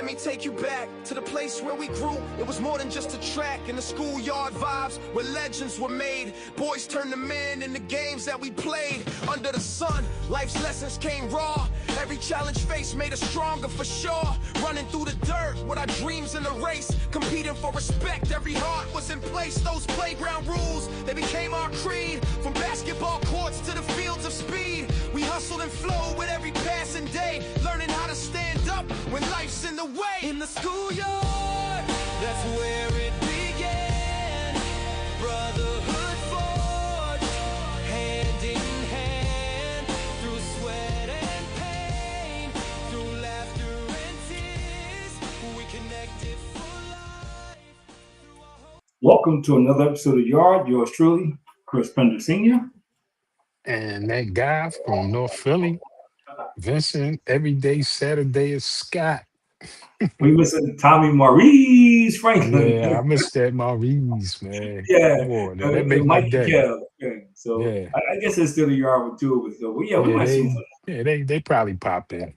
Let me take you back to the place where we grew. It was more than just a track in the schoolyard vibes where legends were made. Boys turned to men in the games that we played. Under the sun, life's lessons came raw. Every challenge faced made us stronger for sure. Running through the dirt with our dreams in the race. Competing for respect, every heart was in place. Those playground rules, they became our creed. From basketball courts to the fields of speed. We hustled and flowed with every passing day. Learning how to stand up when life's in the way. In the schoolyard, that's where it began. Brotherhood forged, hand in hand. Through sweat and pain, through laughter and tears, we connected for life. Welcome to another episode of Yard. Yours truly, Chris Pender Sr. And that guy from North Philly, Vincent, every day Saturday is Scott. We missing Tommy Maurice Franklin. Yeah, I miss that Maurice, man. Yeah, Come on, now, that and make my Mikey day. Kev. Yeah. So Yeah, I guess it's still the Yard with two of us. So well, yeah, we yeah, might see. they probably pop in.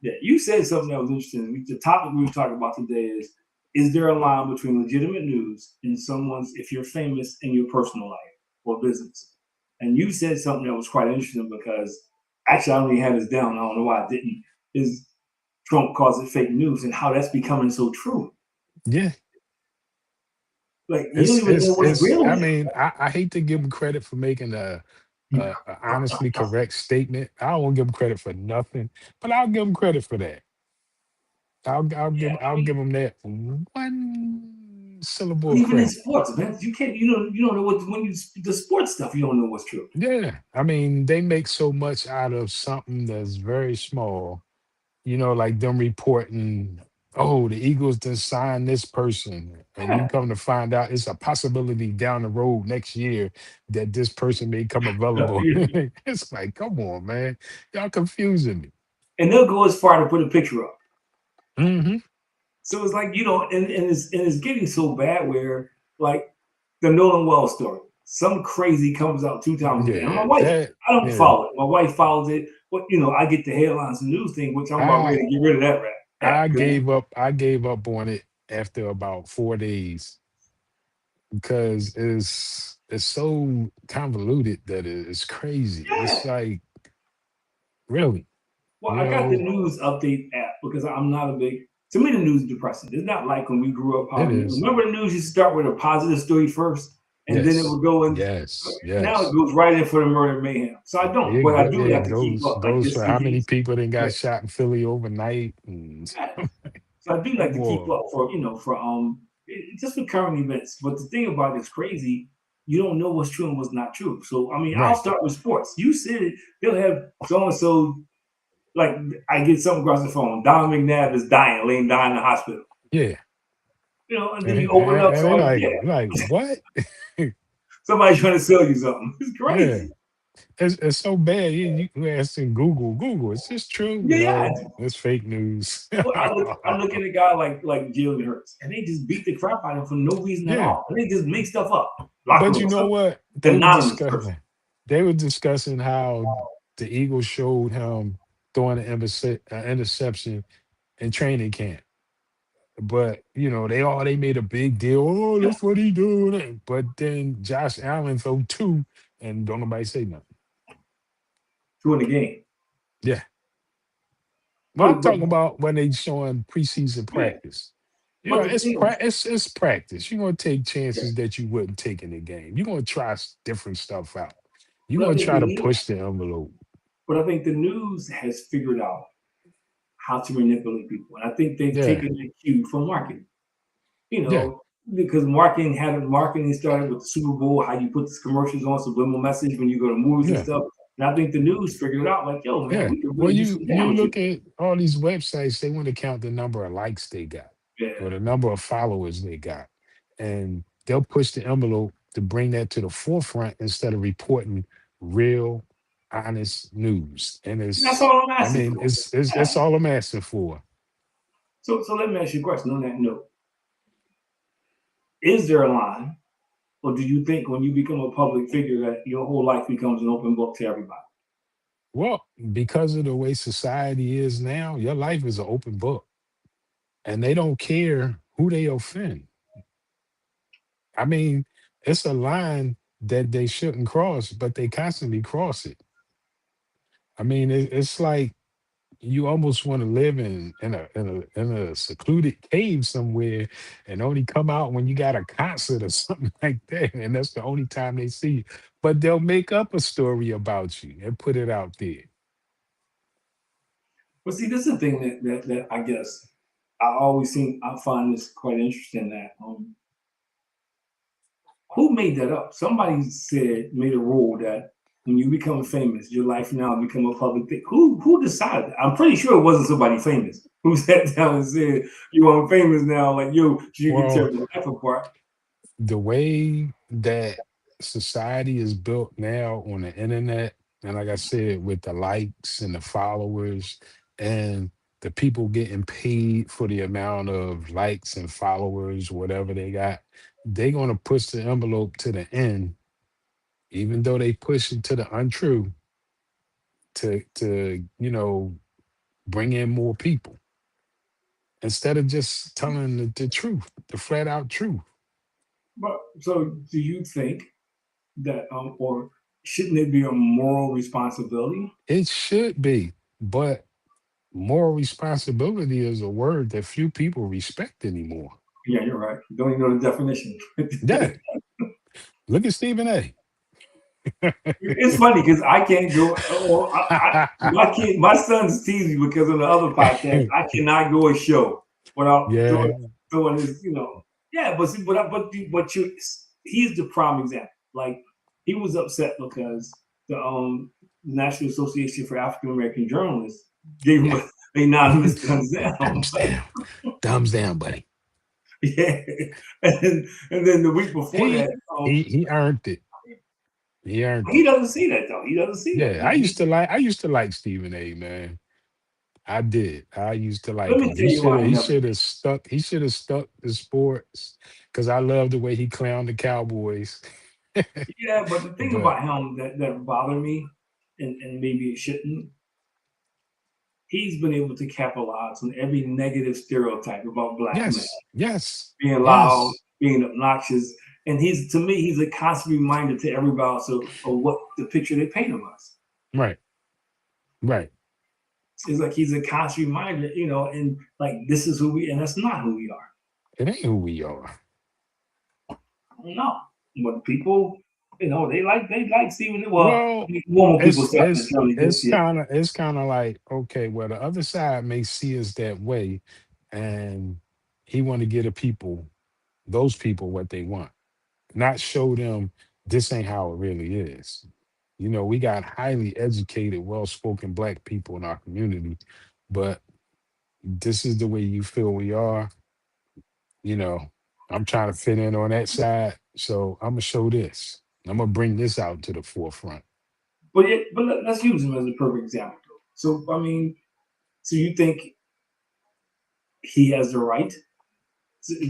Yeah, you said something that was interesting. The topic we were talking about today is there a line between legitimate news and someone's, if you're famous in your personal life or business? And you said something that was quite interesting because actually I only had this down. I don't know why I didn't. Is Trump calls it fake news and how that's becoming so true. Yeah, Like you don't even know what's it's. real I yet. mean, I hate to give him credit for making a honestly correct statement. I don't give him credit for nothing, but I'll give him credit for that. Yeah, I I'll mean, give him that one syllable but of even in credit. sports, man, you can't. You don't know what when you the sports stuff. You don't know what's true. Yeah, I mean, they make so much out of something that's very small. Like them reporting, oh, the Eagles done signed this person, and you Yeah, come to find out it's a possibility down the road next year that this person may come available. It's like, come on, man, y'all confusing me. and they'll go as far to put a picture up. Hmm. So it's like and it's getting so bad where like the Nolan Wells story, some crazy comes out 2 times a day. And my Yeah, wife, that. I don't Yeah, follow it. My wife follows it, but I get the headlines and news thing, which I'm about ready I to get rid of that rap. I Because gave up. I gave up on it after about 4 days because it's so convoluted that it's crazy. yeah, It's like really, well, you I got the know, news update app because I'm not a big. To me, the news is depressing. It's not like when we grew up. it is. Remember the news used to start with a positive story first, and then it Yes, would go in. yes, Now it yes. goes right in for the murder and mayhem. So I don't, but I do It like to keep up, like goes just for in how many case. people then Yeah. got shot in Philly overnight. And Yeah. So I do like come to keep on. up for just for current events. But the thing about it's crazy, you don't know what's true and what's not true. So I mean, I'll Right. start with sports. You said it, they'll have so and so like I get something across the phone. Don McNabb is dying, laying dying in the hospital. Yeah. And then And, you open up they somebody, yeah, like what? somebody's trying to sell you something. It's Yeah. crazy. It's so bad. You asking Google, is this true? Yeah, yeah. No, it's fake news. Well, I look at a guy like Jalen Hurts, and they just beat the crap out of him for no reason at Yeah. all. And they just make stuff up. Locker But room, you know some what? anonymous person. They were discussing how the Eagles showed him throwing an interception in training camp. But they made a big deal. Oh, Yeah, that's what he doing. But then Josh Allen threw two, and don't nobody say nothing. to win the game. Yeah, but I'm But talking about when they showing preseason yeah, practice. but the thing, It's practice. You're gonna take yeah, chances that you wouldn't take in the game. You're gonna try different stuff out. You're but I gonna think try to push the envelope. the news has figured out how to manipulate people, and I think they've Yeah, taken the cue from marketing. You yeah, know, because marketing started with the Super Bowl, how you put the commercials on subliminal message when you go to movies and yeah. stuff. And I think the news figured out, like, yo, man, Yeah. we could Well, really do some you damage here. look at all these websites, they want to count the number of likes they got or Yeah. the number of followers they got. And they'll push the envelope to bring that to the forefront instead of reporting real, honest news. And And that's all I'm I asking mean, for. it's Yeah. all I'm asking for. So let me ask you a question on that note. Is there a line, or do you think when you become a public figure that your whole life becomes an open book to everybody? Well, because of the way society is now, your life is an open book. and they don't care who they offend. I mean, it's a line that they shouldn't cross, but they constantly cross it. I mean, it's like you almost want to live in a secluded cave somewhere and only come out when you got a concert or something like that, and that's the only time they see you. But they'll make up a story about you and put it out there. But see, this is the thing that I guess I find this quite interesting that who made that up? Somebody made a rule that when you become famous, your life now become a public thing. Who decided that? I'm pretty sure it wasn't somebody famous who sat down and said, "You are famous now, like yo, so you can tear Well, your life apart." the way that society is built now on the internet, and like I said, with the likes and the followers and the people getting paid for the amount of likes and followers, whatever they got, they're gonna push the envelope to the end, even though they push it to the untrue to bring in more people instead of just telling the truth, the flat out truth. But so, do you think that, or shouldn't it be a moral responsibility? It should be, but moral responsibility is a word that few people respect anymore. Yeah, you're right. Don't even know the definition. Yeah, look at Stephen A. It's funny because I can't go. Well, my son's teasing me because on the other podcast, I cannot go a show without Yeah, throwing this. Yeah, but see, he's the prime example. Like he was upset because the National Association for African American Journalists gave him yeah. a anonymous thumbs down. Thumbs down, thumbs down, buddy. Yeah, and then the week before He that, he earned it. He earned he it. doesn't see that though. He doesn't see that. Yeah, I used to like Stephen A. Man. I did. I used to Let like me him. tell He you should why have. he He never should did. have stuck. He should have stuck to sports because I love the way he clowned the Cowboys. Yeah, but the thing But about him that bothered me, and maybe it shouldn't, he's been able to capitalize on every negative stereotype about black men, yes, yes, being loud, yes. being obnoxious, and to me, he's a constant reminder to everybody else of what the picture they paint of us. Right, right. It's like he's a constant reminder, and like this is who and that's not who we are. It ain't who we are. I don't know, but people, they like Stephen. Well, Well, normal people it's stuff in it's Germany this it's year. kind of it's kind of like, okay, well, the other side may see us that way, and he want to get those people what they want, not show them this ain't how it really is. We got highly educated, well-spoken black people in our community, but this is the way you feel we are. You know, I'm trying to fit in on that side, so I'm gonna show this. I'm gonna bring this out to the forefront. But let's use him as a perfect example. So I mean, so you think he has the right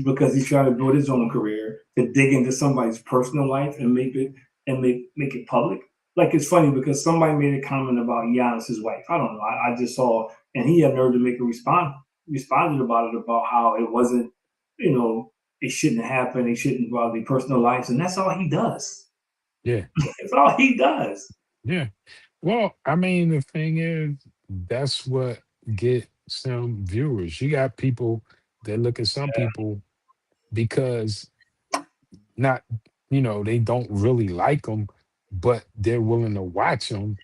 because he's trying to build his own career to dig into somebody's personal life and make it public? Like it's funny because somebody made a comment about Giannis's wife. I don't know. I just saw, and he had nerve to make a responded about it about how it wasn't, it shouldn't happen. It shouldn't involve their personal lives, and that's all he does. Yeah, That's all he does. yeah. Well, I mean, the thing is, that's what get some viewers. You got people that look at some people because not, they don't really like them, but they're willing to watch them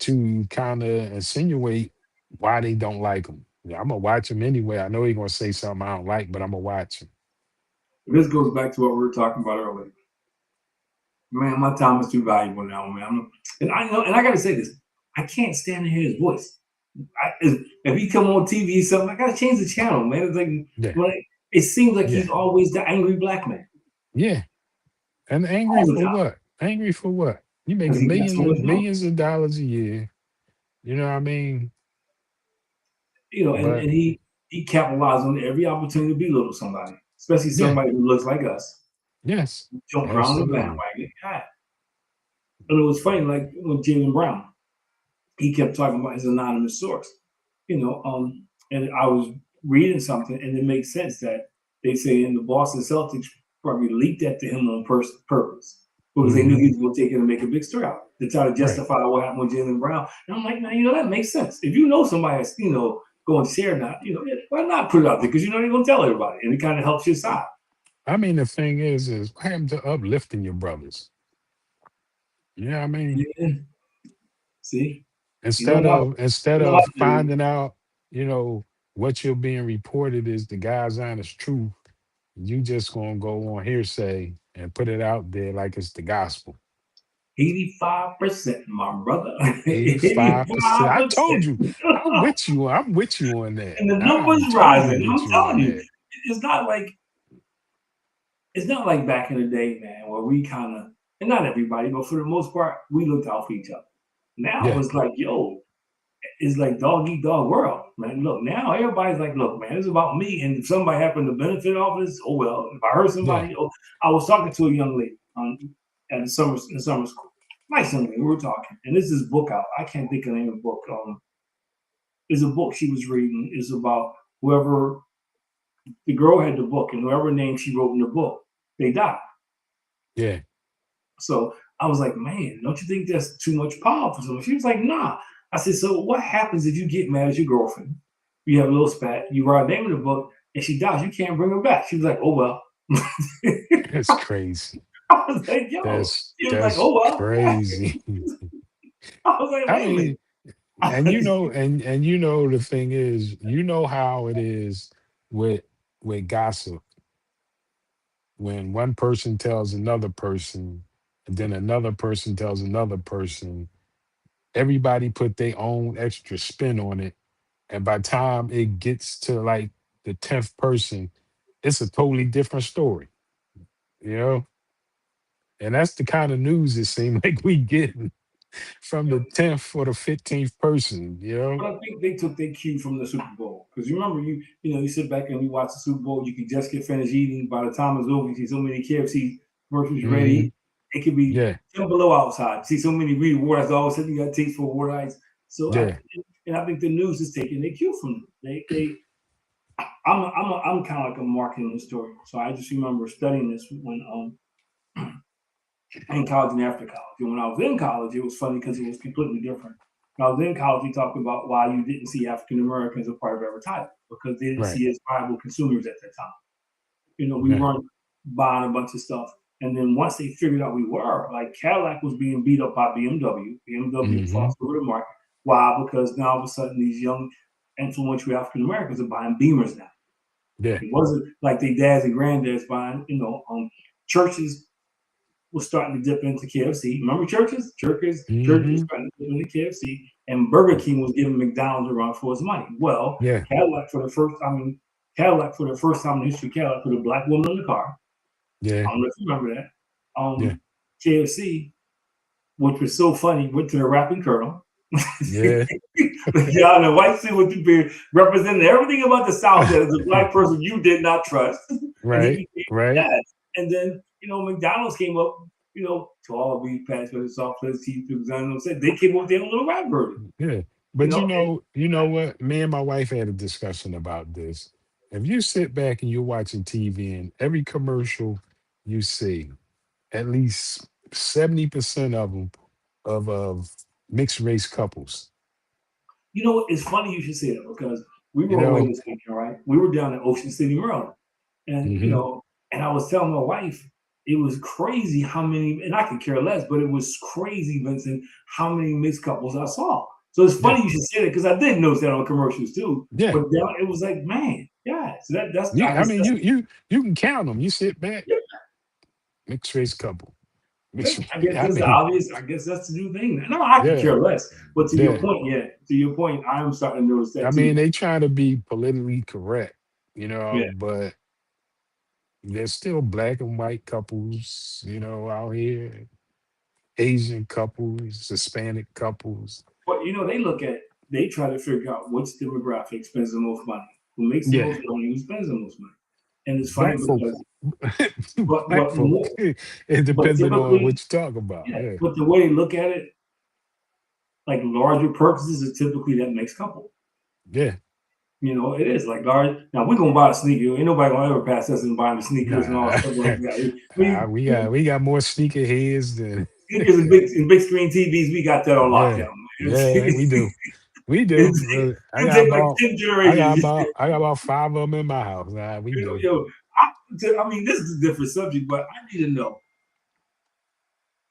to kind of insinuate why they don't like them. Yeah, I'm gonna watch him anyway. I know he's gonna say something I don't like, but I'm gonna watch him. This goes back to what we were talking about earlier. Man, my time is too valuable now, man. And I know, and I gotta say this: I can't stand to hear his voice. If he come on TV, something I gotta change the channel, man. It's like, Yeah, well, it seems like yeah, he's always the angry black man yeah. And angry all the for time what? Angry for what? You because making he got so millions much and money, millions of dollars a year. You know what I mean? and But he capitalized on every opportunity to belittle somebody, especially yeah, somebody who looks like us. yes, Jump around the absolutely. bandwagon. God. And it was funny, like with Jalen Brown, he kept talking about his anonymous source, and I was reading something, and it makes sense that they say in the Boston Celtics probably leaked that to him on purpose because they knew Hmm. he was going to take it and make a big story out to try to Right. justify what happened with Jalen Brown. And I'm like, man, that makes sense. If you know somebody that's going to share not, why not put it out there? Because they're going to tell everybody, and it kind of helps your side. I mean, the thing is what happened to uplifting your brothers? You know what I mean? Yeah. See, Instead of you instead know how of to do. finding out, you know, what you're being reported is the guy's honest truth, you just gonna go on hearsay and put it out there like it's the gospel. 85%, my brother. 85%. I told 85%. you, I'm with you. I'm with you on that. And the I'm numbers totally rising. with I'm you on telling you, that. it's not like back in the day, man, where we kind of, and not everybody, but for the most part, we looked out for each other. Now Yeah, it's like, yo, it's like dog eat dog world, man. Look, now everybody's like, look, man, it's about me. And if somebody happened to benefit off this, oh well. If I hurt yeah, somebody, I was talking to a young lady at the summer school. Nice young lady, we were talking, and this is book out. I can't think of the name of the book. It's a book she was reading. It's about whoever the girl had the book, and whoever name she wrote in the book, they died. yeah. So I was like, man, don't you think that's too much power for someone? She was like, nah. I said, so what happens if you get mad at your girlfriend? You have a little spat, you write a name in the book, and she dies. You can't bring her back. She was like, oh well. That's crazy. I was like, yo. She was like, That's oh well. crazy. I was like, I wait a minute. mean, and the thing is, you know how it is with gossip when one person tells another person, and then another person tells another person, everybody put their own extra spin on it. And by the time it gets to like the 10th person, it's a totally different story, you know? And that's the kind of news it seems like we get from the 10th or the 15th person, you know? But I think they took their cue from the Super Bowl because you remember you sit back and you watch the Super Bowl. You could just get finished eating. By the time it's over, you see so many KFC commercials Hmm. ready. It could be Yeah, 10 below outside. See so many read water ice. All of a sudden you got taste for water ice. So yeah, I think the news is taking their cue from them. I'm kind of like a marketing historian. So I just remember studying this when in college and after college. And when I was in college, it was funny because it was completely different. When I was in college, we talked about why you didn't see African Americans as part of advertising because they didn't right. see as viable consumers at that time. We Yeah. weren't buying a bunch of stuff. And then once they figured out we were, like Cadillac was being beat up by BMW. BMW Hmm. fought over the market. Why? Because now all of a sudden these young, influential African Americans are buying Beamers now. Yeah. It wasn't like their dads and granddads buying, churches was starting to dip into KFC. Remember churches? Churches was Hmm. starting to dip into KFC, and Burger King was giving McDonald's a run for his money. Well, Yeah. Cadillac for the first time in history, Cadillac put a black woman in the car. Yeah. I don't know if you remember that. Yeah. KFC, which was so funny, went to the rapping Colonel. Yeah. Yeah, in a white suit with the beard, representing everything about the South that as a black person you did not trust. And he Right. became Right. that. And then, McDonald's came up, to all beef patties with the soft play cheese, said they came up with their own little rap version. Yeah. You But know, and you know what? Me and my wife had a discussion about this. If you sit back and you're watching TV and every commercial you see, at least 70% of them of mixed race couples, it's funny you should say that because we you were away know? this weekend, right? We were down in Ocean City, Maryland. And Hmm. and I was telling my wife, it was crazy how many, and I could care less, but it was crazy, Vincent, how many mixed couples I saw. So it's Yeah. funny you should say that because I did notice that on commercials too. Yeah. But then it was like, man, yeah. So that's I I guess mean, that's you can count them. You sit back, mixed race couple. Mixed, I guess I that's the mean, obvious. I guess that's the new thing. No, I could yeah. care less. But to your Yeah. point, yeah, to your point, I am starting to notice I that mean, too. they trying to be politically correct, Yeah. but there's still black and white couples, out here, Asian couples, Hispanic couples. But they try to figure out which demographic spends the most money, who makes the Yeah, most money, who spends the most money. And it's funny black folk, because black but folk. more It but depending on typically, what you talk about. yeah, Yeah, but the way they look at it, like larger purchases are typically that mixed couple. yeah, It is like Larry. Now we're gonna buy a sneaker. Ain't nobody gonna ever pass us in buying the sneakers and all Nah, stuff like that. We, we got more sneaker heads than sneakers and big screen TVs, we got that on yeah, lockdown, man. yeah, we do. We do. It's, I it got take like about 10 generations. I got about five of them in my house. We You know, do. yo, I mean, this is a different subject, but I need to know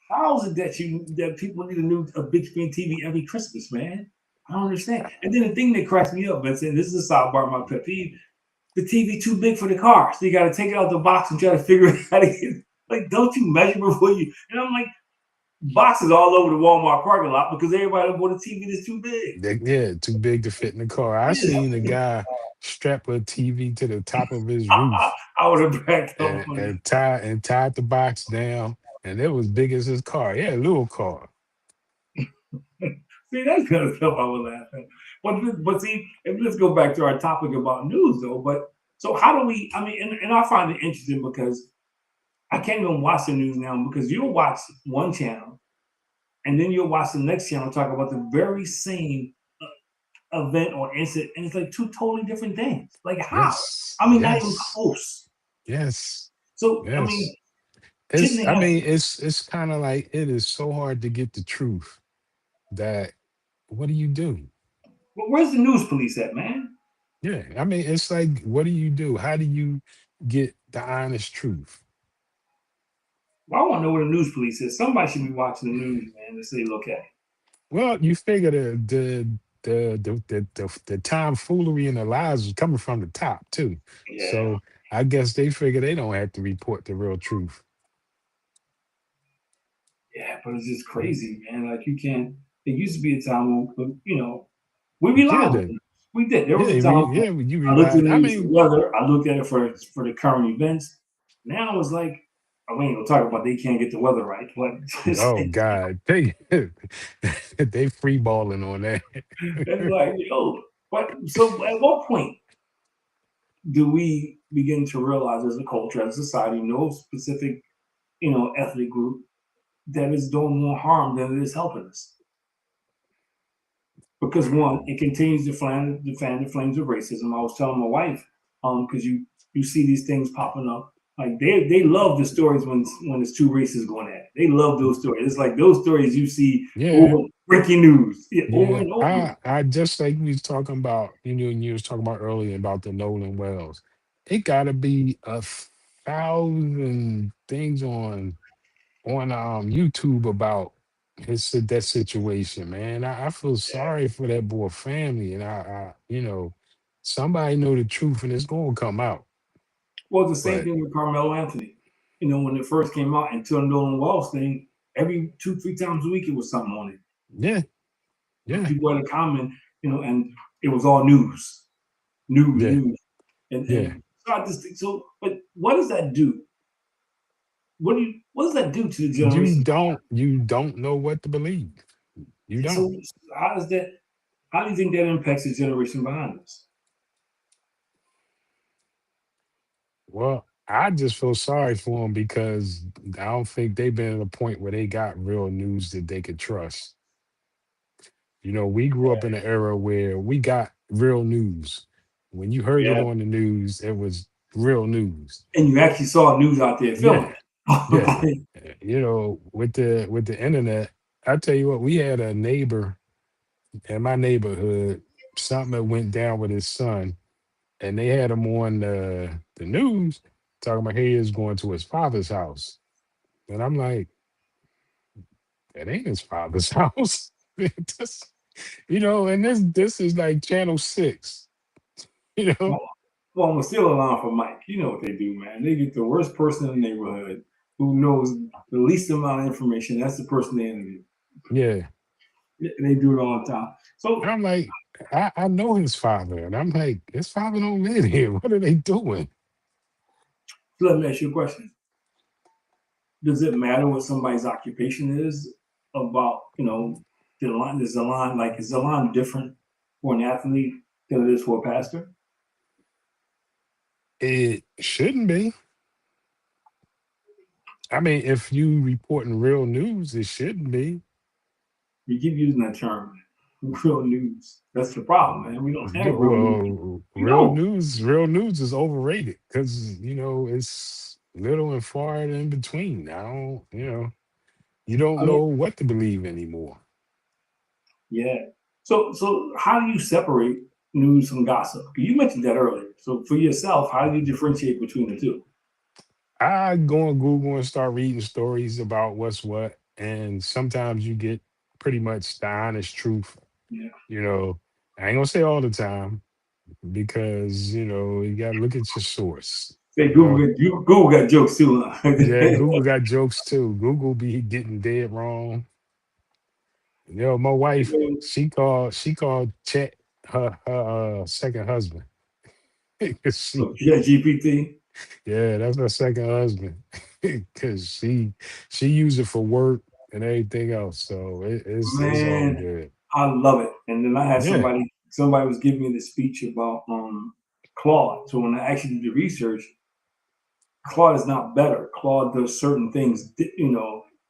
how is it that people need a big screen TV every Christmas, man? I don't understand. And then the thing that cracks me up, Vincent, this is a sidebar, my pet peeve. The TV too big for the car, so you got to take it out the box and try to figure out how to get. Like, don't you measure before you? And I'm like, boxes all over the Walmart parking lot because everybody bought a TV that's too big. Yeah, too big to fit in the car. I Yeah, seen a guy strap a TV to the top of his roof I would have backed up and on that. and tied the box down, and it was big as his car. Yeah, little car. See, that's kind of stuff I would laugh at. But see, let's go back to our topic about news, though. But so how do we? I mean, and I find it interesting because I can't even watch the news now because you'll watch one channel and then you'll watch the next channel talk about the very same event or incident, and it's like two totally different things. Like how? Yes, I mean, not even yes, close. yes, So I mean, yes. shouldn't It's they I have? mean, it's kind of like it is so hard to get the truth that what do you do? Well, where's the news police at, man? Yeah, I mean, it's like what do you do? How do you get the honest truth? Well, I want to know where the news police is. Somebody should be watching the news, man, to say, look at it. Well, you figure the tomfoolery and the lies was coming from the top too. Yeah. So I guess they figure they don't have to report the real truth. Yeah, but it's just crazy, man. Like you can't. It used to be a time when we relied Yeah, on it. We did. There was a time when yeah, you I looked at realize. the I news for mean, weather. I looked at it for the current events. Now it's like, we ain't gonna talk about they can't get the weather right, but oh God, they free balling on that. it's like, yo. But so at what point do we begin to realize as a culture, as a society, no specific ethnic group that is doing more harm than it is helping us? Because one, it continues to fan the flames of racism. I was telling my wife, because you see these things popping up, like they love the stories when it's two races going at it. They love those stories. It's like those stories you see Yeah, over breaking news, yeah, over yeah. and over. I just like we was talking about, and you was talking about earlier about the Nolan Wells. It gotta be a thousand things on YouTube about that situation, man. I feel Yeah. sorry for that boy family, and somebody know the truth, and it's gonna come out. Well, the same But thing with Carmelo Anthony. When it first came out, until Nolan Walsh thing, every 2-3 times a week it was something on it. yeah, yeah, People had a comment, and it was all news, news, yeah, news. yeah. And so I just think so. But what does that do? What does that do to the generation? You don't know what to believe. You don't. So how does that? How do you think that impacts the generation behind us? Well, I just feel sorry for them because I don't think they've been at a point where they got real news that they could trust. We grew up in an era where we got real news. When you heard it Yeah, on the news, it was real news. and you actually saw news out there Yeah, filming yeah. it. With the internet, I tell you what, we had a neighbor in my neighborhood, something that went down with his son, and they had him on the news talking about he is going to his father's house. And I'm like, that ain't his father's house. This- and this is like channel 6, you know? well, I'm gonna steal a line from Mike. You know what they do, man? They get the worst person in the neighborhood who knows the least amount of information. That's the person they interview. Yeah. They do it all the time. And So I'm like, I know his father. And I'm like, his father don't live here. What are they doing? let me ask you a question. Does it matter what somebody's occupation is about, the line? Is the line different for an athlete than it is for a pastor? It shouldn't be. I mean, if you reporting real news, it shouldn't be. You keep using that term. real news. That's the problem, man. We don't Yeah, have real news. well, We don't. real news is overrated because it's little and far in between. I don't, you don't I mean, know what to believe anymore. yeah. So how do you separate news from gossip? You mentioned that earlier. So for yourself, how do you differentiate between the two? I go on Google and start reading stories about what's what, and sometimes you get pretty much the honest truth. Yeah. You know, I ain't gonna say all the time because you gotta look at your source. Say You know, Google got jokes too, huh? yeah, Google got jokes too. Google be getting dead wrong. My wife, she called Chet her second husband. 'Cause Yeah, GPT. yeah, that's her second husband. Cause she used it for work and everything else. So it's all Man, good. I love it. And then I had Yeah, somebody was giving me the speech about Claude. So when I actually did the research, Claude is not better. Claude does certain things,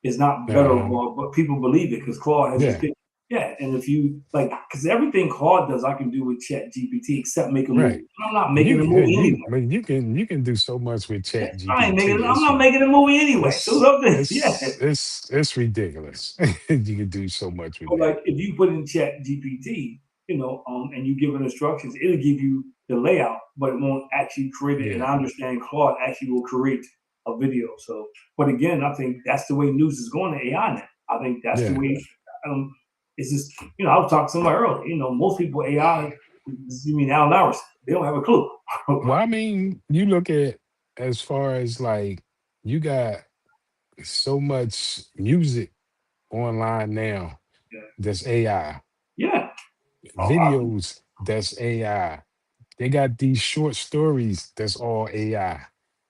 is not better uh-huh. overall, but people believe it because Claude has this Yeah, thing. Yeah, and if you like, because everything Claude does, I can do with Chat GPT except make a movie. right. I'm not making You a hey, movie you anyway. I mean you can do so much with Chat I ain't GPT. making. I'm not making a movie anyway. So It's something, yeah. it's ridiculous. You can do so much with But that. like if you put in Chat GPT, and you give it instructions, it'll give you the layout, but it won't actually create it. And Yeah, I understand Claude actually will create a video. So, but again, I think that's the way news is going to AI now. I think that's the yeah. way. Um, it's just I was talking to somebody earlier. Most people AI. You mean Alan Hours? They don't have a clue. Well, I mean, you look at as far as like you got so much music online now Yeah. that's AI, Yeah. Oh, videos that's AI. They got these short stories that's all AI.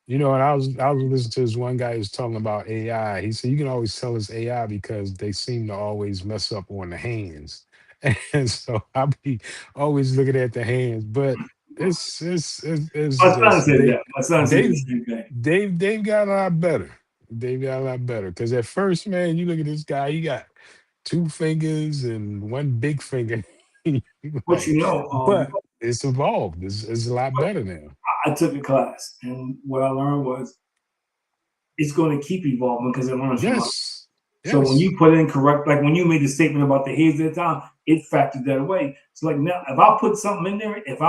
And I was listening to this one guy who was talking about AI. He said you can always tell it's AI because they seem to always mess up on the hands. And so I'll be always looking at the hands, but it's my son just said that. My son said the they same thing. they've got a lot better. They've got a lot better. Cause at first, man, you look at this guy, he got two fingers and one big finger. But Like, but um, it's evolved. It's a lot better now. I took a class, and what I learned was it's going to keep evolving because it learns from us. Yes. So when Yes. you put in correct, like when you made the statement about the heads at the time, it factored that away. So like now, if I put something in there, if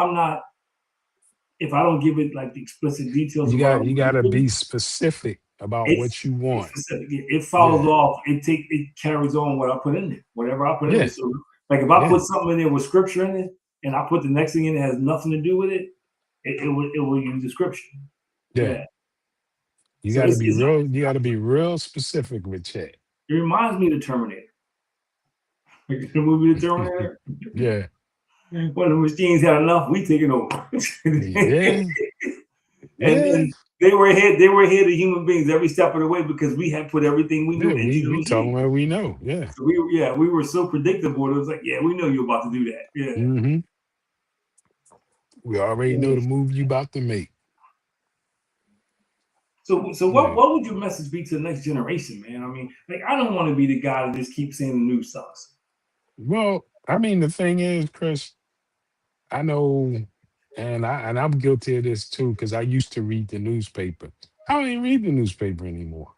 I don't give it like the explicit details You of what I got you want to gotta do, be specific about what it's you it's want. specific. It follows Yeah. off. It carries on what I put in there, whatever I put in there. Yeah. So like if I Yeah. put something in there with scripture in it, and I put the next thing in it has nothing to do with it, it will use the scripture. Yeah. Yeah. You So gotta be real specific with chat. it reminds me of the Terminator. Like the movie The Terminator. Yeah. When the machines had enough, we taking over. Yeah. and Yeah. and they were ahead of human beings every step of the way because we had put everything we knew Yeah. into the We tell them machine. what we know. Yeah. So we were so predictable. It was like, yeah, we know you're about to do that. Yeah. Hmm. We already know the move you about to make. So what Yeah. what would your message be to the next generation, man? I mean, like I don't want to be the guy that just keeps saying the news sucks. Well, I mean, the thing is, Chris, I know, and I'm guilty of this too, because I used to read the newspaper. I don't even read the newspaper anymore.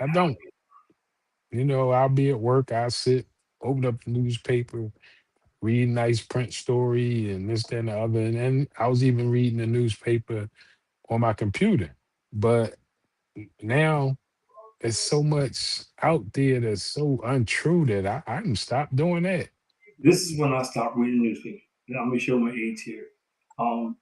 I don't. I'll be at work, I'll sit, open up the newspaper, read a nice print story and this, that, and the other. And then I was even reading the newspaper on my computer. But now there's so much out there that's so untrue that I can stop doing that. This is when I stopped reading newspaper. I'm gonna show my age here. Um,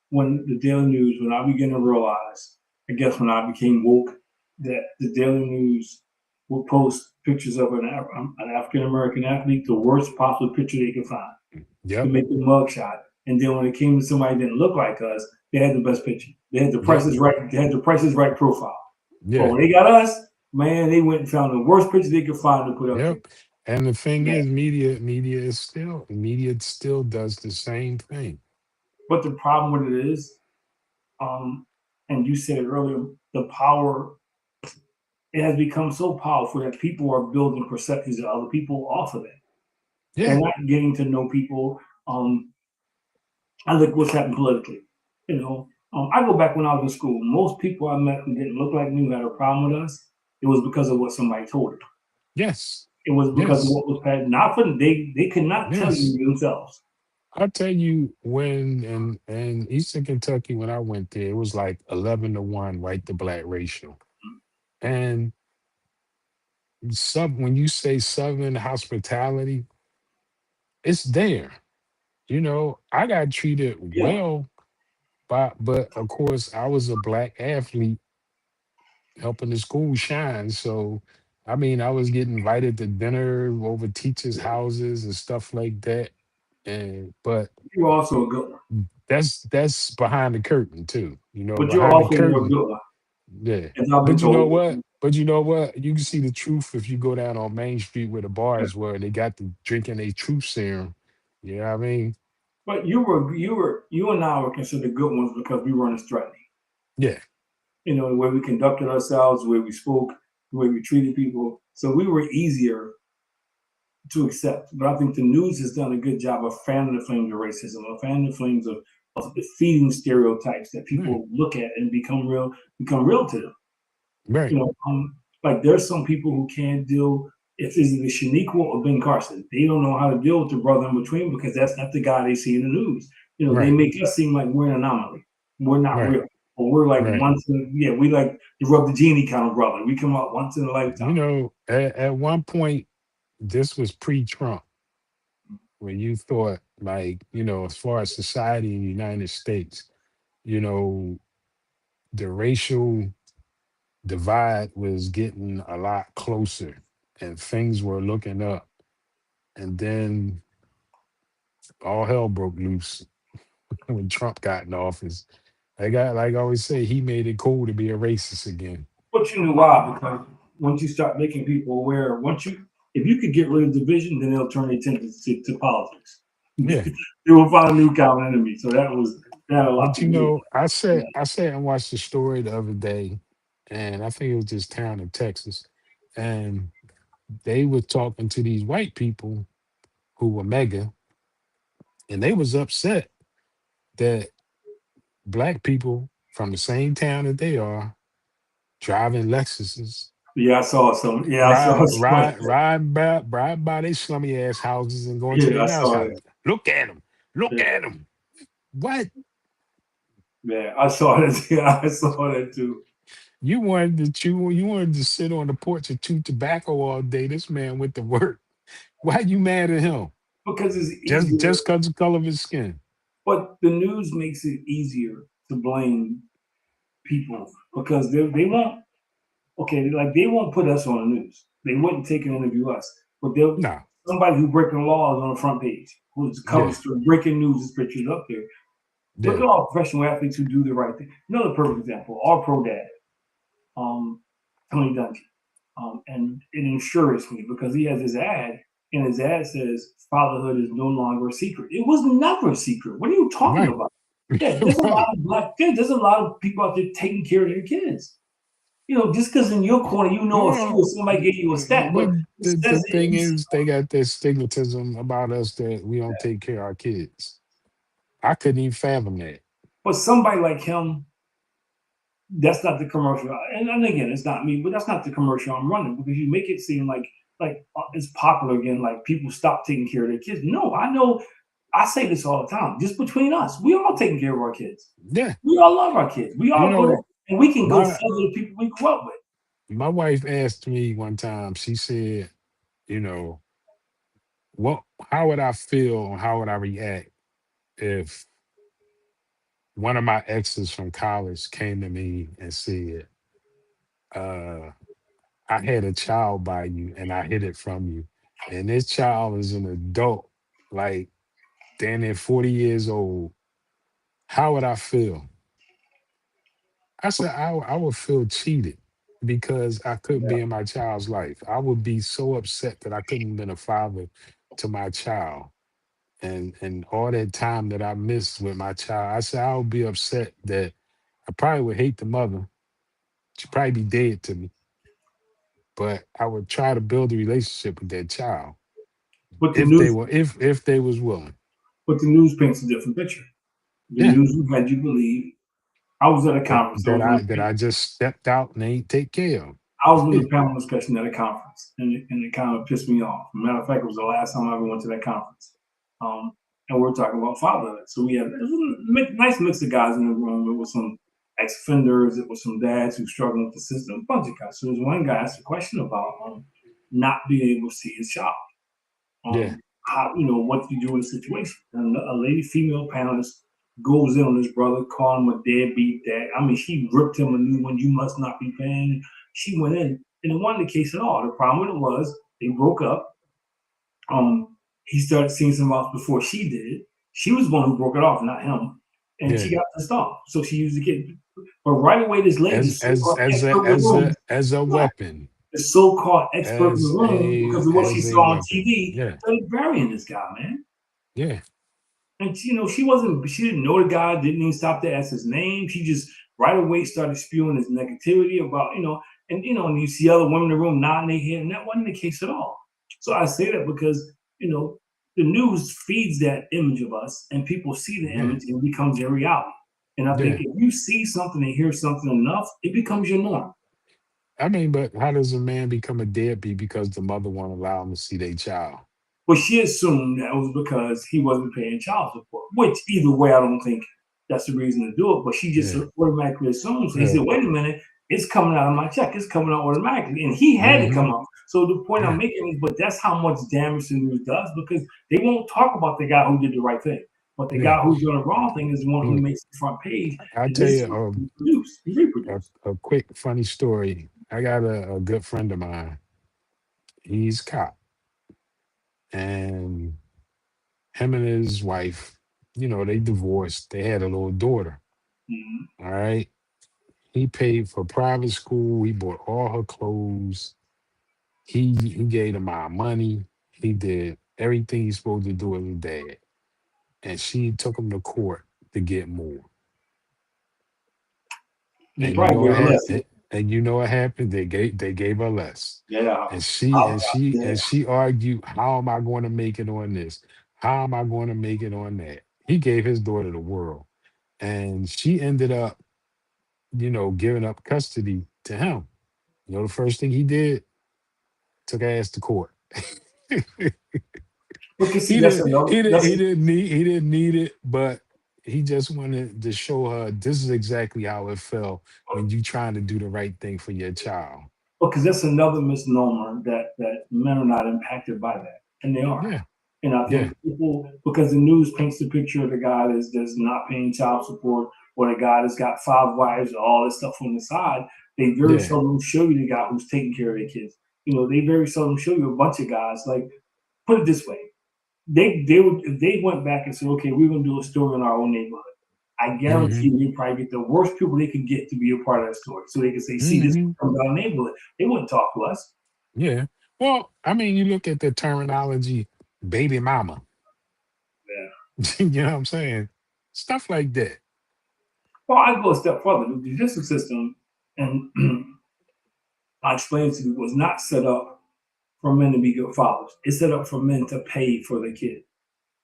when the Daily News, when I began to realize, I guess when I became woke, that the Daily News would post pictures of an African American athlete, the worst possible picture they could find to Yep. make the mugshot. And then when it came to somebody that didn't look like us, they had the best picture. They had the Yep. prices right. They had the prices right profile. But Yeah. when they got us, man, they went and found the worst picture they could find to put up there. Yep. And the thing Yeah. is, media still does the same thing. But the problem with it is, um, and you said it earlier, the power it has become so powerful that people are building perceptions of other people off of it. They're Yeah. not getting to know people. I look what's happened politically. You know, I go back when I was in school. Most people I met who didn't look like me who had a problem with us, it was because of what somebody told them. Yes. It was because of Yes. what was passed. Not for they could not tell Yes. you themselves. I'll tell you when in Eastern Kentucky when I went there, it was like 11-1 white to black racial. And when you say Southern hospitality, it's there. I got treated Yeah, well, but of course I was a black athlete helping the school shine. So I mean I was getting invited to dinner over teachers' houses and stuff like that. And but you're also a good one, that's behind the curtain too. but you're Behind the also more curtain, good one, yeah. as I've been But you know told. what? But you know what? You can see the truth if you go down on Main Street where the bars were. They got the drinking a truth serum. You know what I mean? But you and I were considered good ones because we weren't as threatening. Yeah, You know, the way we conducted ourselves, the way we spoke, the way we treated people. So we were easier to accept. But I think the news has done a good job of fanning the flames of racism, of fanning the flames of defeating stereotypes that right, people look at and become real to them. right, You know, like there's some people who can't deal if it's either Shaniqua or Ben Carson. They don't know how to deal with the brother in between because that's not the guy they see in the news. You know, they right, make us seem like we're an anomaly. We're not right, real. Or we're like right. once in yeah, we like the rub the genie kind of brother. We come out once in a lifetime. At one point, this was pre-Trump, when you thought like, as far as society in the United States, you know, the racial divide was getting a lot closer and things were looking up. And then all hell broke loose when Trump got in office. Like I always say, he made it cool to be a racist again. But you knew why, because once you start making people aware, if you could get rid of division, then they'll turn their attention to politics. Yeah. They will find a new common enemy. So that had a lot But to do with I sat and watched the story the other day, and I think it was this town in Texas, and they were talking to these white people who were mega, and they was upset that black people from the same town that they are driving Lexuses, Yeah, I saw some. Yeah, I saw some. ride by their slummy ass houses and going to Yeah, their I nice saw it. houses. Look at them. Look Yeah, at them. What? yeah, I saw that. Yeah, I saw that too. You wanted to sit on the porch and chew tobacco all day. This man went to work. Why you mad at him? Because it's Just easier, because the color of his skin. but the news makes it easier to blame people because they won't. Okay, like they won't put us on the news. They wouldn't take and interview us, but they'll Nah. somebody who breaking laws on the front page, who's cover Yeah. story, breaking news is pictures up there. Look Yeah. at all professional athletes who do the right thing. Another perfect example: our pro dad, um, Tony Dungy. And it ensures me because he has his ad, and his ad says fatherhood is no longer a secret. It was never a secret. What are you talking Right. about? Yeah, there's a lot Right. of black kids. There's a lot of people out there taking care of their kids. You know, just because in your corner you know a few or Well, somebody gave you a stat, but but it says the it. thing is, they got this stigmatism about us that we don't take care of our kids. I couldn't even fathom that. But somebody like him, that's not the commercial. And again, it's not me, but that's not the commercial I'm running because you make it seem like it's popular again. Like people stop taking care of their kids. No, I know. I say this all the time. Just between us, we all taking care of our kids. Yeah. We all love our kids. We You all go there, know, and we can go further my to people we grew up with. my wife asked me one time, she said, you know, what how would I feel and how would I react if one of my exes from college came to me and said, uh, I had a child by you and I hid it from you. And this child is an adult, like damn near 40 years old. How would I feel? I said, I would feel cheated because I couldn't Yeah. be in my child's life. I would be so upset that I couldn't have been a father to my child. And all that time that I missed with my child, I said I would be upset that I probably would hate the mother. She'd probably be dead to me. but I would try to build a relationship with that child But the if they news, were if they was willing. but the news paints a different picture. The Yeah. news had you believe. I was at a That conference. that I that I just stepped out and ain't take care of. I was with a panel discussion at a conference, and it kind of pissed me off. Matter of fact, it was the last time I ever went to that conference. Um, and we are talking about fatherhood. So we had a nice mix of guys in the room. There was some ex-offenders, it was some dads who struggled with the system, a bunch of guys. So there was one guy asked a question about not being able to see his child. Yeah. How, what do you do in a situation? And a lady female panelist goes in on his brother, calling him a deadbeat dad. I mean, she ripped him a new one. You must not be paying. She went in, and it wasn't the case at all. The problem with it was they broke up. He started seeing some else before she did. She was the one who broke it off, not him. And she Yeah. got pissed off, so she used the kid. But right away, this lady, As as as a as a as a weapon. the so-called expert in the As room, because of what she a saw on weapon. TV, Yeah. started burying this guy, man. Yeah. And she didn't know the guy, didn't even stop to ask his name. She just right away started spewing his negativity about, and you see other women in the room nodding their head, and that wasn't the case at all. So I say that because, the news feeds that image of us, and people see the Yeah. image, and it becomes their reality. And I think Yeah. if you see something and hear something enough, it becomes your norm. I mean, but how does a man become a deadbeat because the mother won't allow him to see their child? But she assumed that was because he wasn't paying child support, which either way, I don't think that's the reason to do it. But she just Yeah. automatically assumed. So he Yeah. said, wait a minute, it's coming out of my check. It's coming out automatically. And he had to Mhm. come out. So the point I'm Yeah. making is, but that's how much damage the news does, because they won't talk about the guy who did the right thing. But the Yeah. guy who's doing the wrong thing is the one who Look, makes the front page. I'll And tell this you is what he reproduced. a quick funny story. I got a good friend of mine. He's a cop, and him and his wife, they divorced. They had a little daughter. Mhm. All right. He paid for private school. He bought all her clothes. He gave them our money. He did everything he's supposed to do as a dad. And she took him to court to get more. He And you probably know gave what a list. happened? And you know what happened? They gave her less. Yeah. And she argued, how am I going to make it on this? How am I going to make it on that? He gave his daughter the world. And she ended up, giving up custody to him. The first thing he did, took her ass to court. But you see, he that's didn't another. he didn't he didn't need it, but he just wanted to show her this is exactly how it felt when you trying to do the right thing for your child. Because that's another misnomer that men are not impacted by that, and they are. Yeah. And I Yeah. think people, because the news paints the picture of the guy that's not paying child support, or the guy that's got 5 wives, or all this stuff on the side, they very Yeah. seldom show you the guy who's taking care of their kids. They very seldom show you a bunch of guys. Like, put it this way, they would, if they went back and said, okay, we're gonna do a story in our own neighborhood, I guarantee Hmm. you they probably get the worst people they could get to be a part of that story, so they can say, see, this Hmm. from our neighborhood. They wouldn't talk to us. Yeah. Well, I mean, you look at the terminology baby mama. Yeah. You know what I'm saying? Stuff like that. Well, I go a step further. The judicial system, and I explained to you, was not set up for men to be good fathers. It's set up for men to pay for their kid.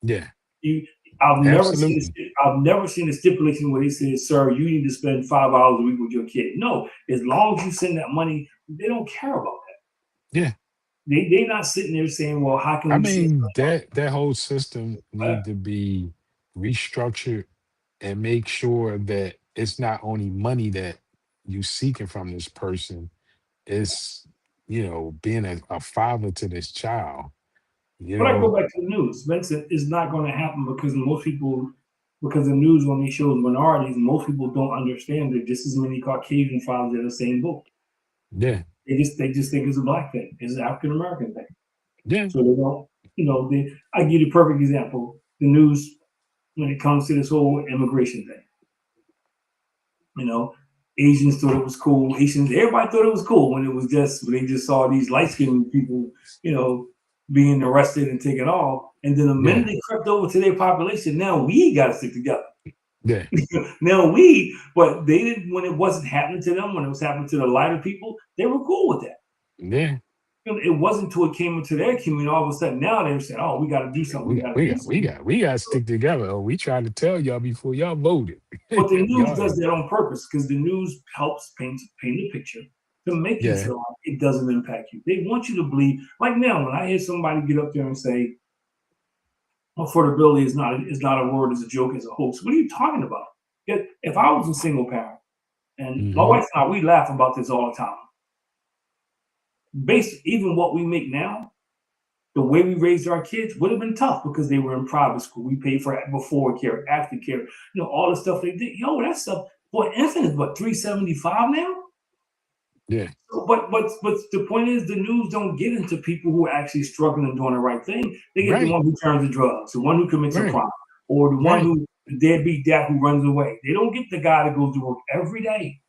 Yeah. You, I've never seen. Absolutely. I've never seen a stipulation where they say, "Sir, you need to spend 5 hours a week with your kid." No, as long as you send that money, they don't care about that. Yeah. They're not sitting there saying, "Well, how can I we send?" mean, that whole system Uh, need to be restructured and make sure that it's not only money that you seeking from this person, it's being a father to this child. you But I go know back to the news. Vincent, is not going to happen because most people, because the news only shows minorities, most people don't understand that just as many Caucasian fathers are the same boat. yeah. They just think it's a black thing. It's an African American thing. Yeah. So they don't, I give you a perfect example. The news, when it comes to this whole immigration thing, you know, Asians thought it was cool. Asians, everybody thought it was cool when they just saw these light skinned people, being arrested and taken off. And then the minute Yeah. they crept over to their population, now we got to stick together. Yeah. But they didn't, when it wasn't happening to them, when it was happening to the lighter people, they were cool with that. Yeah. It wasn't until it came into their community all of a sudden now they're saying, "Oh, we got to do Yeah, something. We got to do something." we got to stick together. Oh, we tried to tell y'all before y'all voted. But the news Y'all, does that on purpose because the news helps paint a picture to make you yeah. feel like it doesn't impact you. They want you to believe. Like now, when I hear somebody get up there and say affordability is not a word, it's a joke, it's a hoax. What are you talking about? If I was a single parent, and my Hmm. wife and I, we laugh about this all the time. Based even what we make now, the way we raised our kids would have been tough because they were in private school. We paid for before care, after care, all the stuff they did. Yo, that stuff, boy, infant is what, 375 now? Yeah. But the point is, the news don't get into people who are actually struggling and doing the right thing. They get the Right. one who turns to drugs, the one who commits a Right. crime, or the one Right. who the deadbeat dad who runs away. They don't get the guy that goes to work Yeah, every day.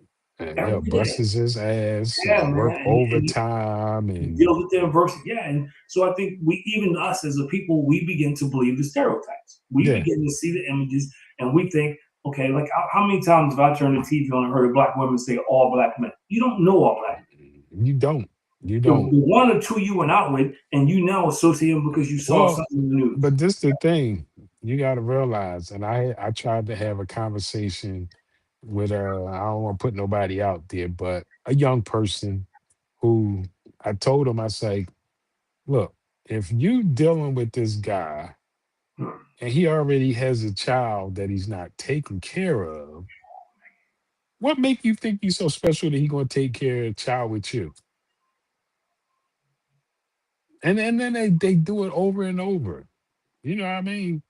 busts his ass Yeah, and man, work and overtime he and deals with the adversity. Yeah, and so I think even us as a people, we begin to believe the stereotypes. We yeah. begin to see the images, and we think, okay, like how many times have I turned the TV on and heard a black woman say all black men? You don't know all black. You don't. You The don't. one or two you went out with, and you now associate them because you saw Well, something in the news. but this the thing you got to realize, and I tried to have a conversation with I don't want to put nobody out there, but a young person who I told him, I say, look, if you dealing with this guy and he already has a child that he's not taking care of, what make you think you so special that he gonna take care of the child with you? And then they do it over and over. You know what I mean?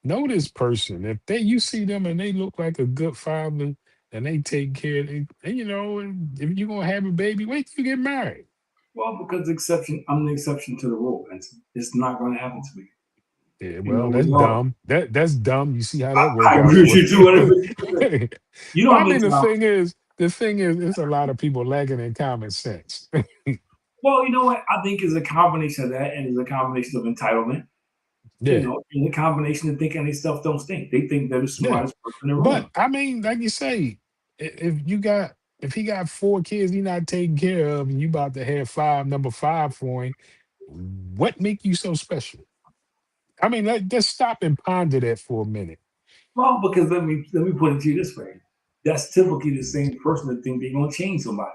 Know this person. If they you see them and they look like a good father and they take care of and and if you're gonna have a baby, wait till you get married. Well, because I'm the exception to the rule, and it's not going to happen to me. Yeah, You know, well, we that's all. dumb. That's dumb. You see how that work I out agree with for you you. 250%. You know Well, how I many mean, times? the thing is, it's a lot of people lacking in common sense. Well, you know what? I think it's a combination of that, and it's a combination of entitlement. Yeah, And a combination of thinking they stuff don't stink. They think they're the yeah. smartest person in the But room. I mean, like you say, if he got 4 kids he not taking care of, and you about to have number five for him, what make you so special? I mean, just stop and ponder that for a minute. Well, because let me put it to you this way. That's typically the same person that think they're gonna change somebody.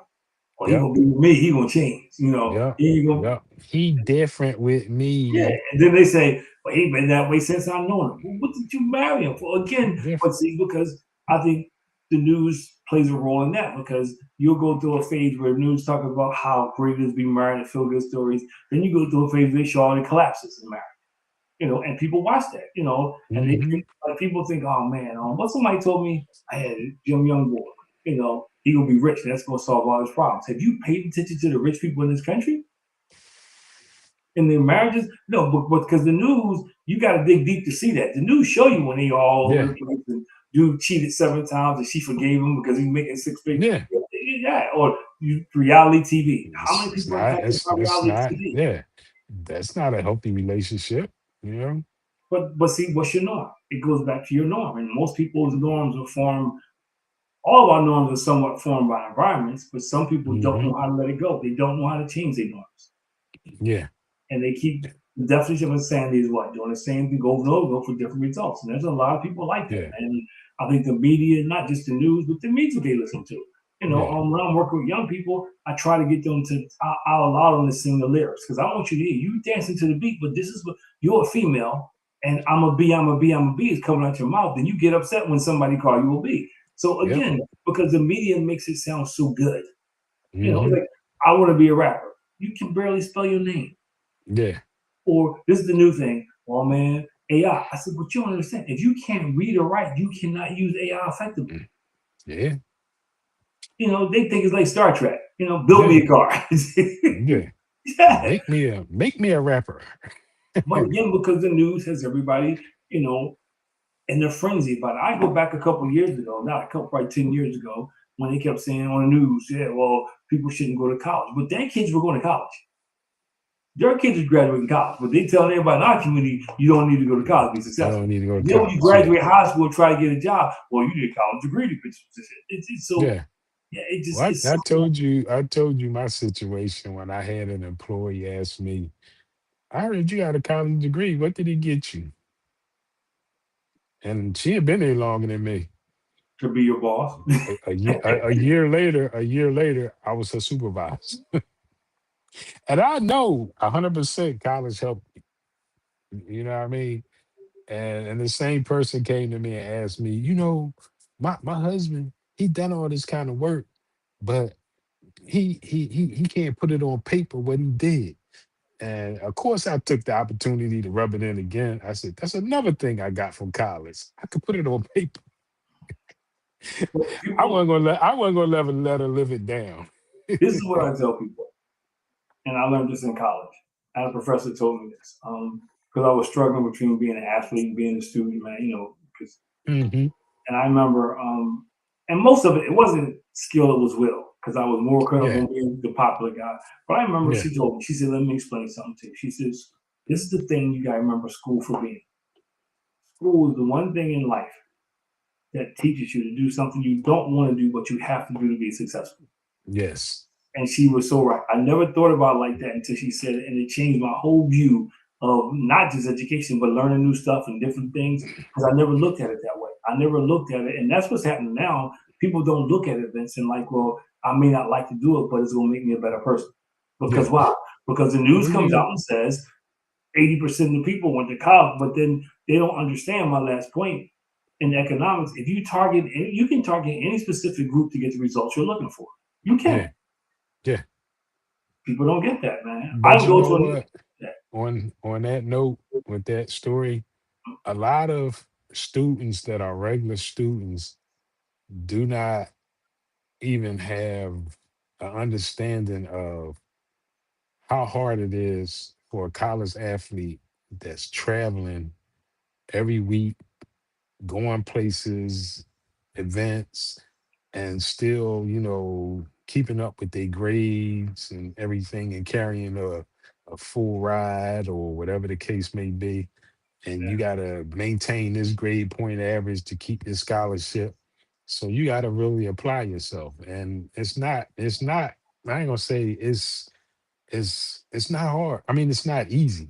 Or he Yep, gonna be with me, he gonna change. yep, He ain't gonna. yep. He different with Yeah, me. and then they say, "Well, he been that way since I known him." Well, what did you marry him for? Again, but Different. see, because I think the news plays a role in that because you'll go through a phase where news talk about how great it is to be married and feel good stories. Then you go through a phase where they show all the collapses in marriage. And people watch that, and they Hmm. think, like, people think, oh man, what somebody told me I had a young boy, he gonna be rich, and that's gonna solve all his problems. Have you paid attention to the rich people in this country? In their marriages? No, but because the news, you got to dig deep to see that. The news show you when they all over Yeah, the place and dude cheated 7 times and she forgave him because he's making 6 figures. yeah. Yeah, or reality TV. How many It's people are not. impacted by It's reality not. TV? Yeah, that's not a healthy relationship. You know. But see, what's your norm? It goes back to your norm, and most people's norms are formed. All of our norms are somewhat formed by environments, but some people don't Hmm. know how to let it go. They don't know how to change their norms. Yeah. And they keep the definition of insanity is what? Doing the same thing over and over for different results. And there's a lot of people like that. Yeah. And I think the media, not just the news, but the media they listen to. Yeah. When I'm working with young people, I try to get them to, I'll allow them to sing the lyrics because I want you to hear you dancing to the beat, but this is what you're a female and I'm a B is coming out your mouth. Then you get upset when somebody call you a B. So Yep. again, because the media makes it sound so good, Hmm. like I want to be a rapper. You can barely spell your name. Yeah. Or this is the new thing. Oh man, AI. I said, but you don't understand. If you can't read or write, you cannot use AI effectively. Mm. Yeah. They think it's like Star Trek. Build me Yeah. a car. Yeah. Yeah. Make me a rapper. But again, because the news has everybody, in their frenzy about it. I go back a couple of years ago, not a couple, probably 10 years ago, when they kept saying on the news, yeah, well, people shouldn't go to college. But their kids were going to college. Their kids are graduating college, but they telling everybody in our community you don't need to go to college to be You successful. don't need to go to Then when you college. Yeah. graduate high school, try to get a job. Well, you need a college degree to get a position. It's so Yeah. Yeah, it just What it's I so told you my situation when I had an employee ask me, I heard you got a college degree. What did he get you? And she had been there longer than me. to be your boss. A year later, I was her supervisor. And I know 100% college helped me. You know what I mean? And the same person came to me and asked me, my husband, he done all this kind of work, but he can't put it on paper what he did. And of course, I took the opportunity to rub it in again. I said, "That's another thing I got from college. I could put it on paper. But people, I wasn't gonna let her live it down." this is what I tell people, and I learned this in college. And a professor told me this because I was struggling between being an athlete and being a student, man. Because Hmm. and I remember, and most of it wasn't skill, it was will, because I was more critical Yeah, on being the popular guy. But I remember yeah, she told me, she said, "Let me explain something to you." She says, "This is the thing you got to remember school for being. School is the one thing in life that teaches you to do something you don't want to do, but you have to do to be successful." yes, And she was so right. I never thought about it like that until she said it, and it changed my whole view of not just education, but learning new stuff and different things. Because I never looked at it that way. I never looked at it, and that's what's happening now. People don't look at it, Vincent, like, well, I may not like to do it, but it's going to make me a better person. Because yeah. why? Because the news Well, comes you, out and says 80% of the people went to college, but then they don't understand my last point in economics. If you target, you can target any specific group to get the results you're looking for. You can. yeah, yeah. People don't get that, man. I But can you go know to what? a On that note, with that story, a lot of students that are regular students do not even have an understanding of how hard it is for a college athlete that's traveling every week, going places, events, and still, keeping up with their grades and everything and carrying a full ride or whatever the case may be. And you got to maintain this grade point average to keep this scholarship. So you got to really apply yourself. And I ain't gonna say it's not hard. I mean, it's not easy,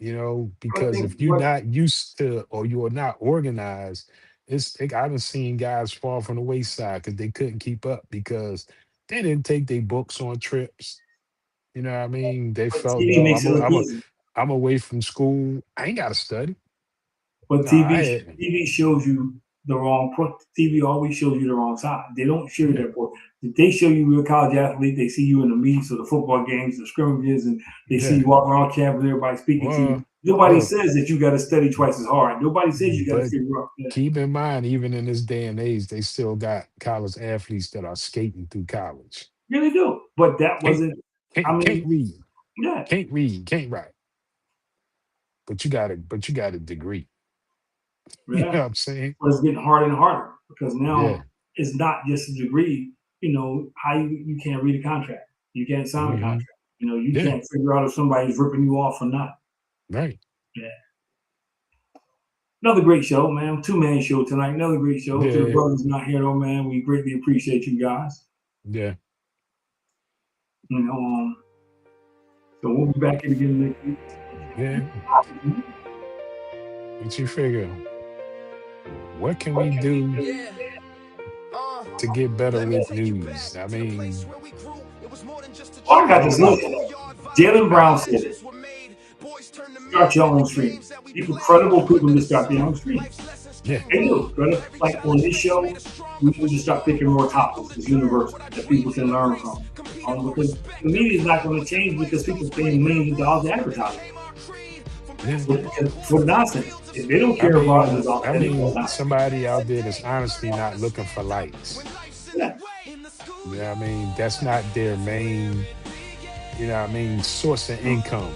I because think if you're what not used to or you're not organized, I've seen guys fall from the wayside because they couldn't keep up because they didn't take their books on trips. You know what I mean? They what felt, TV no, makes it look easy. I'm away from school. I ain't got to study. But No, I had, TV shows you the wrong. TV always shows you the wrong side. They don't show you yeah, that part. If they show you you're a college athlete, they see you in the meets or the football games, the scrimmages, and they see yeah. you walking around campus, everybody speaking to you. Well, Nobody look, says that you got to study twice as hard. Nobody says you got to but figure out. Yeah, keep in mind, even in this day and age, they still got college athletes that are skating through college. yeah, they do. But that Can't, wasn't. I mean, can't read, yeah, can't write, but you got a degree. You know yeah. what I'm saying? But it's getting harder and harder because now Yeah. it's not just a degree. How you can't read a contract, you can't sign a Hmm. contract. You Yeah. can't figure out if somebody's ripping you off or not. Right. Yeah. Another great show, man. Two-man show tonight. Another great show. To the Yeah. brothers not here, though, man, we greatly appreciate you guys. Yeah. You know, so we'll be back in again next week. Yeah. What you figure? What can we do Yeah. to get better Let me with take you news? back I to the place mean, where we grew. It was more than just a Oh, I got track this. and a Look, schoolyard vibe Jalen where Brown said it. legends were made. Boys turned to Start men your in the own stream. games that we People, played. credible people Under need the to start their sun, own stream. life's lessons yeah. came They do. raw. But Every like on this challenge made show, us stronger, we but need to start picking stronger. more Follow topics the that's journey, universal what I that dreamed people was can a learn race. from. Competing for Because respect, the media every is not win going to was a change place because to people play. paying millions of dollars to Real winning advertising became our creed. From Yeah. for, basketball courts for to the nonsense. fields of If they don't streams, care about we was results, I then it will mean, champions not. every somebody day. out there that's Today, honestly walk not the looking for stage when likes. life's in the Yeah. way. In the You know what I mean? That's not their schoolyard, where main, it source of No. income.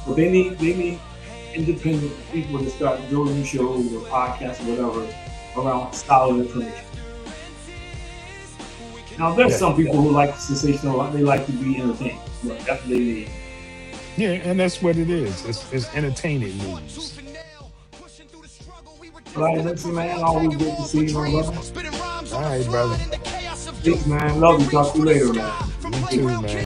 But they need independent people to start building shows or podcasts or whatever around solid information. Now, there's Yeah. some people who like sensational, they like to be entertained. But that's what they need. Yeah, and that's what it is. It's entertaining news. But I eventually, man, always good to see you, my brother. All right, brother. Peace, man. Love you. Talk to you later, man. You too, man.